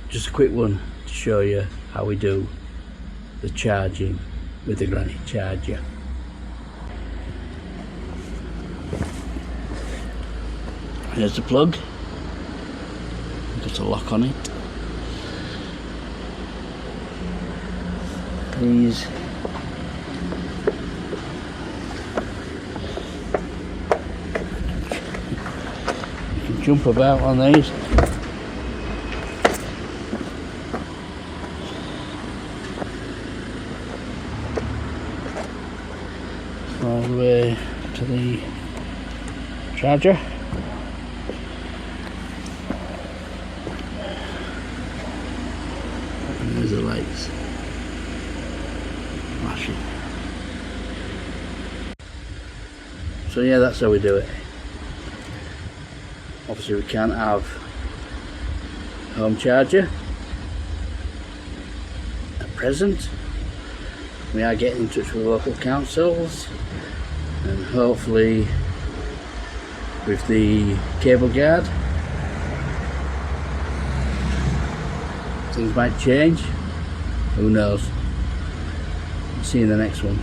just a quick one to show you how we do the charging with the granite charger. Here's the plug, got a lock on it. These you can jump about on these. All the way to the charger. And there's the lights flashing. So yeah, that's how we do it. Obviously we can't have home charger at present. We are getting in touch with local councils, and hopefully with the cable guard things might change. Who knows? See you in the next one.